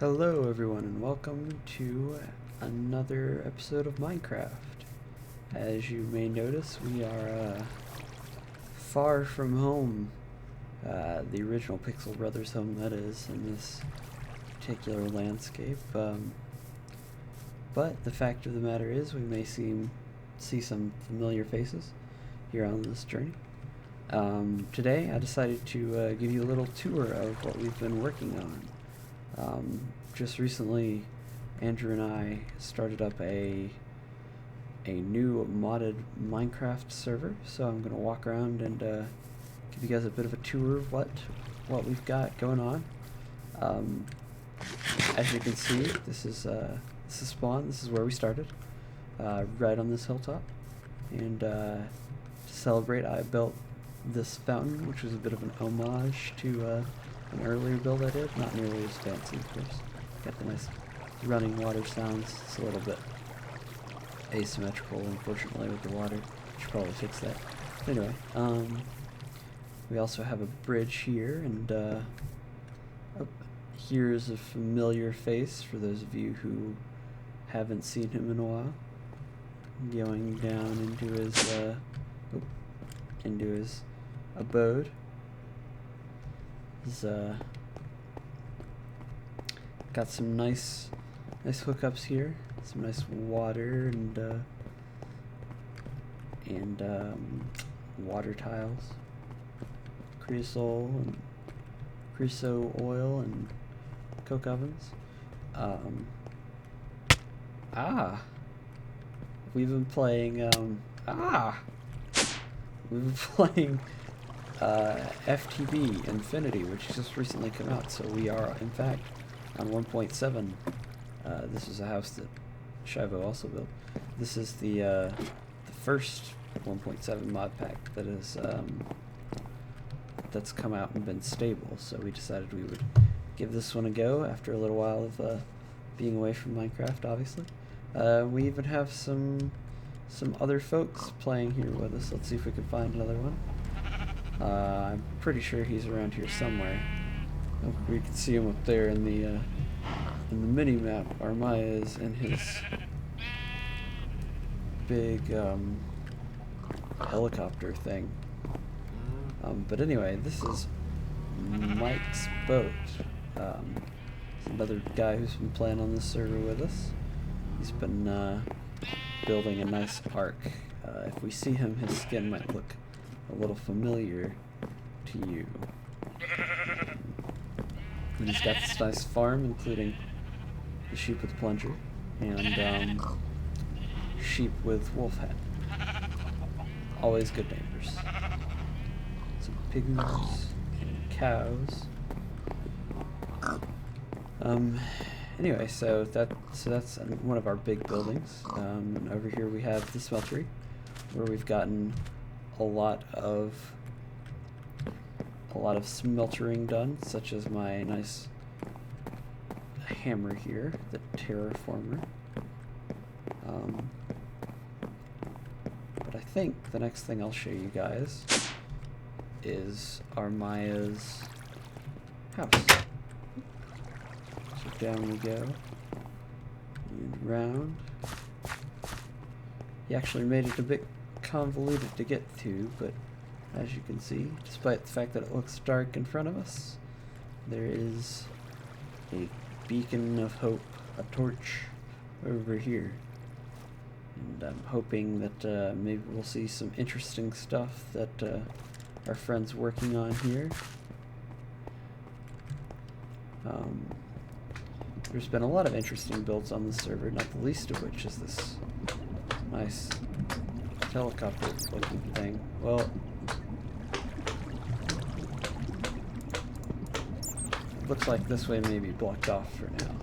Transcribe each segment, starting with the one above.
Hello everyone and welcome to another episode of Minecraft. As you may notice, we are far from home, the original Pixel Brothers home that is, in this particular landscape. But the fact of the matter is we may see some familiar faces here on this journey. Today I decided to give you a little tour of what we've been working on. Just recently, Andrew and I started up a new modded Minecraft server, so I'm going to walk around and give you guys a bit of a tour of what we've got going on. As you can see, this is spawn. This is where we started, right on this hilltop. And to celebrate, I built this fountain, which was a bit of an homage to an earlier build I did. Not nearly as fancy, of course. Got the nice running water sounds. It's a little bit asymmetrical, unfortunately, with the water. Should probably fix that. Anyway, we also have a bridge here, and here's a familiar face for those of you who haven't seen him in a while. Going down into his abode. He's got some nice hookups here, some nice water and water tiles, creosote oil and coke ovens. We've been playing FTB Infinity, which just recently come out, so we are in fact on 1.7. This is a house that Shivo also built. This is the first 1.7 mod pack that is that's come out and been stable, so we decided we would give this one a go after a little while of being away from Minecraft, obviously. We even have some other folks playing here with us. Let's see if we can find another one. I'm pretty sure he's around here somewhere. We can see him up there in the mini map. Armaya is in his big helicopter thing. But anyway, this is Mike's boat. Another guy who's been playing on this server with us. He's been building a nice ark. If we see him, his skin might look a little familiar to you. And he's got this nice farm, including the sheep with plunger and sheep with wolf hat. Always good neighbors. Some pigs and cows. Anyway, so that's one of our big buildings. And over here we have the smeltery, where we've gotten a lot of smeltering done, such as my nice hammer here, the terraformer. But I think the next thing I'll show you guys is Armaya's house. So down we go, and round. He actually made it a bit convoluted to get to, but as you can see, despite the fact that it looks dark in front of us, there is a beacon of hope, a torch over here. And I'm hoping that maybe we'll see some interesting stuff that our friend's working on here. There's been a lot of interesting builds on the server, not the least of which is this nice helicopter looking thing. Well, looks like this way may be blocked off for now.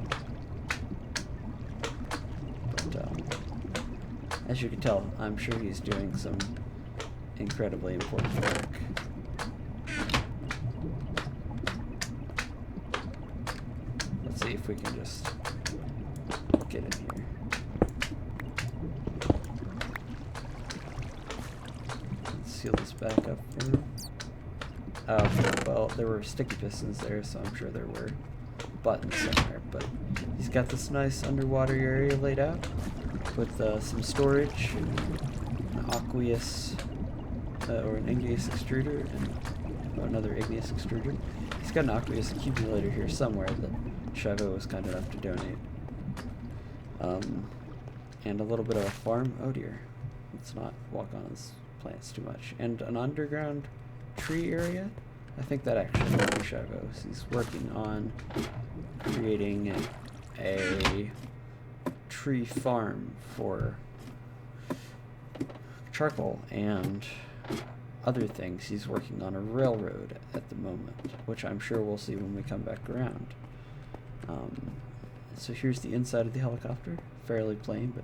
But as you can tell, I'm sure he's doing some incredibly important work. Let's see if we can just get in here. Let's seal this back up for him. Well, there were sticky pistons there, so I'm sure there were buttons somewhere. but he's got this nice underwater area laid out with some storage, an aqueous or an igneous extruder, and another igneous extruder. He's got an aqueous accumulator here somewhere that Chavo was kind enough to donate. And a little bit of a farm. Oh dear, let's not walk on his plants too much. And an underground tree area. I think that actually might be Chavo's. He's working on creating a tree farm for charcoal and other things. He's working on a railroad at the moment, which I'm sure we'll see when we come back around. So here's the inside of the helicopter. Fairly plain, but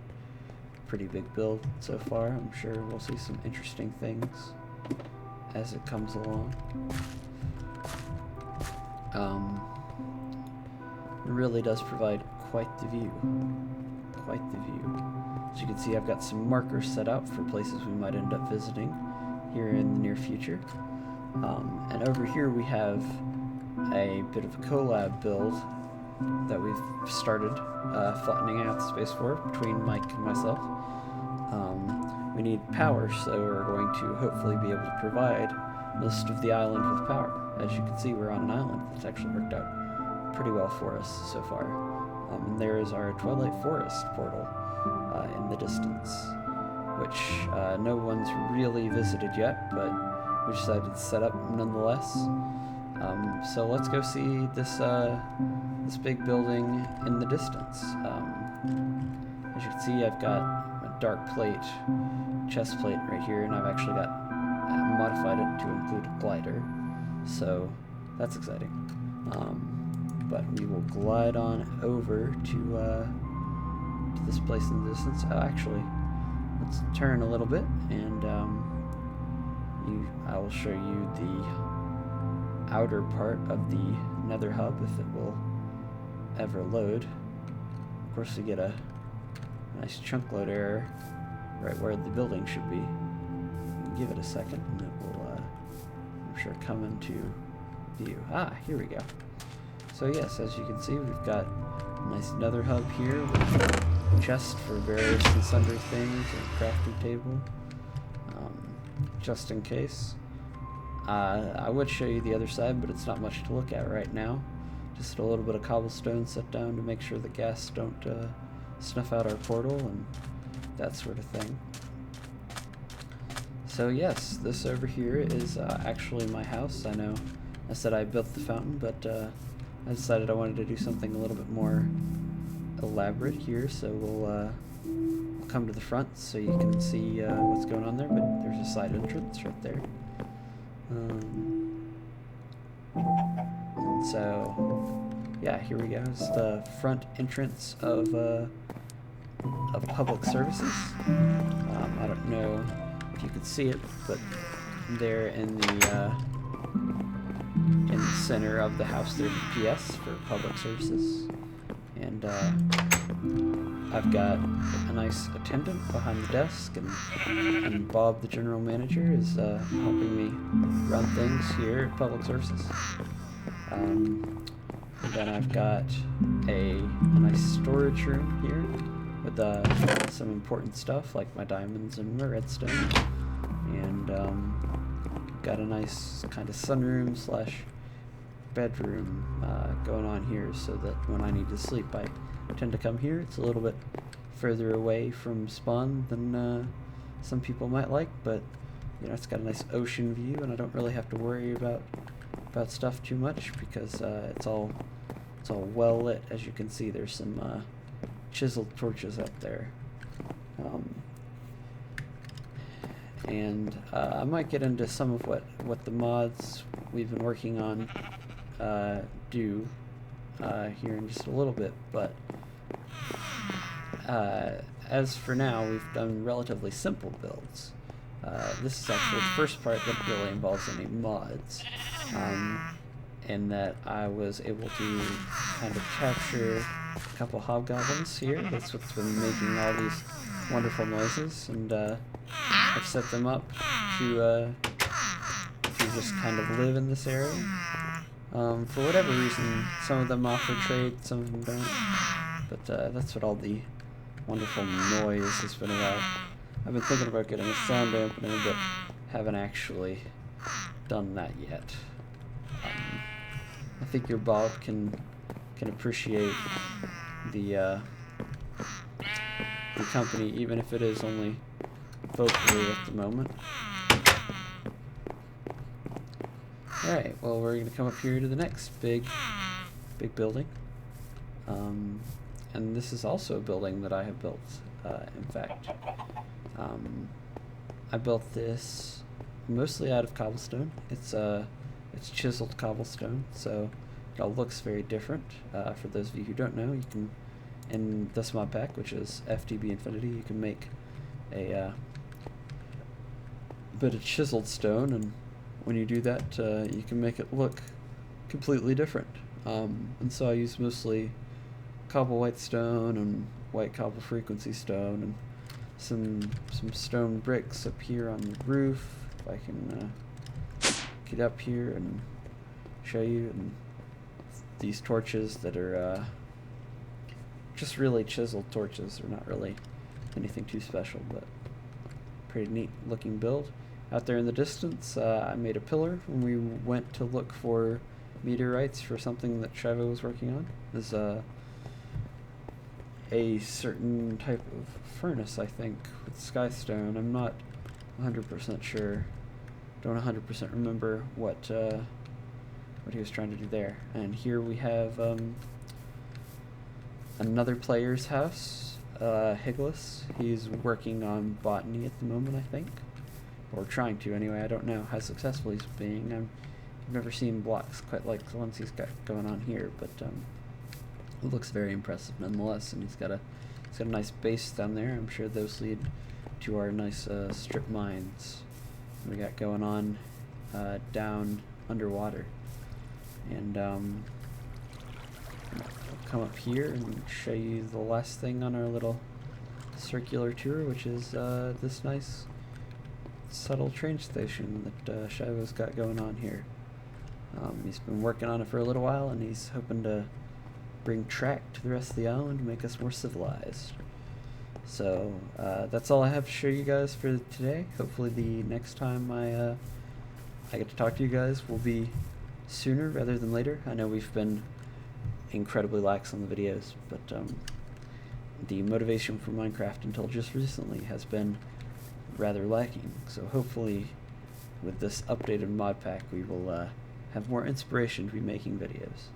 pretty big build so far. I'm sure we'll see some interesting things as it comes along. It really does provide quite the view. Quite the view. As you can see, I've got some markers set out for places we might end up visiting here in the near future. And over here we have a bit of a collab build that we've started flattening out the space for between Mike and myself. We need power, so we're going to hopefully be able to provide most of the island with power. As you can see, we're on an island that's actually worked out pretty well for us so far. And there is our Twilight Forest portal in the distance, which no one's really visited yet, but we decided to set up nonetheless. So let's go see this this big building in the distance. As you can see, I've got a dark plate, chest plate right here, and I've actually got modified it to include a glider, so that's exciting. But we will glide on over to this place in the distance. Oh, actually, let's turn a little bit, and I will show you the outer part of the nether hub if it will ever load. Of course, we get a nice chunk load error right where the building should be. Give it a second and it will, I'm sure, come into view. Ah, here we go. So yes, as you can see, we've got a nice nether hub here with a chest for various and sundry things and a crafting table, just in case. I would show you the other side, but it's not much to look at right now. Just a little bit of cobblestone set down to make sure the gas don't snuff out our portal and that sort of thing. So yes, this over here is actually my house. I know I said I built the fountain, but I decided I wanted to do something a little bit more elaborate here, so we'll come to the front so you can see what's going on there, but there's a side entrance right there. And so, yeah, here we go. It's the front entrance of public services. I don't know if you could see it, but there in the center of the house there's a PS for public services, and I've got a nice attendant behind the desk, and Bob, the general manager, is helping me run things here at public services. And then I've got a nice storage room here with some important stuff like my diamonds and my redstone, and got a nice kind of sunroom slash bedroom going on here, so that when I need to sleep I tend to come here. It's a little bit further away from spawn than some people might like, but you know, it's got a nice ocean view and I don't really have to worry about stuff too much because it's all well lit. As you can see, there's some chiseled torches up there. And I might get into some of what the mods we've been working on do here in just a little bit, but as for now, we've done relatively simple builds. This is actually the first part that really involves any mods, in that I was able to kind of capture a couple hobgoblins here. That's what's been making all these wonderful noises, and I've set them up to just kind of live in this area. For whatever reason, some of them offer trade, some of them don't. But that's what all the wonderful noise has been about. I've been thinking about getting a sound dampener, but haven't actually done that yet. I think your Bob can appreciate the company, even if it is only vocally at the moment. Alright, well, we're going to come up here to the next big building. And this is also a building that I have built, in fact. I built this mostly out of cobblestone. It's chiseled cobblestone, so it all looks very different. For those of you who don't know, you can, in this mod pack, which is FTB Infinity, you can make a bit of chiseled stone, and when you do that, you can make it look completely different. And so I use mostly cobble white stone and white cobble frequency stone, and some stone bricks up here on the roof. If I can get up here and show you, and these torches that are just really chiseled torches. They're not really anything too special, but pretty neat looking build. Out there in the distance, I made a pillar when we went to look for meteorites for something that Shiva was working on. There's a certain type of furnace, I think, with skystone. I'm not 100% sure. Don't 100% remember what he was trying to do there. And here we have another player's house, Higgless. He's working on botany at the moment, I think. Or trying to, anyway. I don't know how successful he's being. I've never seen blocks quite like the ones he's got going on here, but it looks very impressive nonetheless. And he's got a nice base down there. I'm sure those lead to our nice strip mines we got going on down underwater. And I'll come up here and show you the last thing on our little circular tour, which is this nice subtle train station that Shiva's got going on here. He's been working on it for a little while, and he's hoping to bring track to the rest of the island and make us more civilized. So that's all I have to show you guys for today. Hopefully the next time I get to talk to you guys will be sooner rather than later. I know we've been incredibly lax on the videos, but the motivation for Minecraft until just recently has been rather lacking. So hopefully with this updated mod pack we will have more inspiration to be making videos.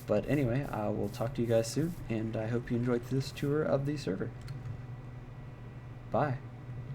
But anyway, I will talk to you guys soon, and I hope you enjoyed this tour of the server. Bye.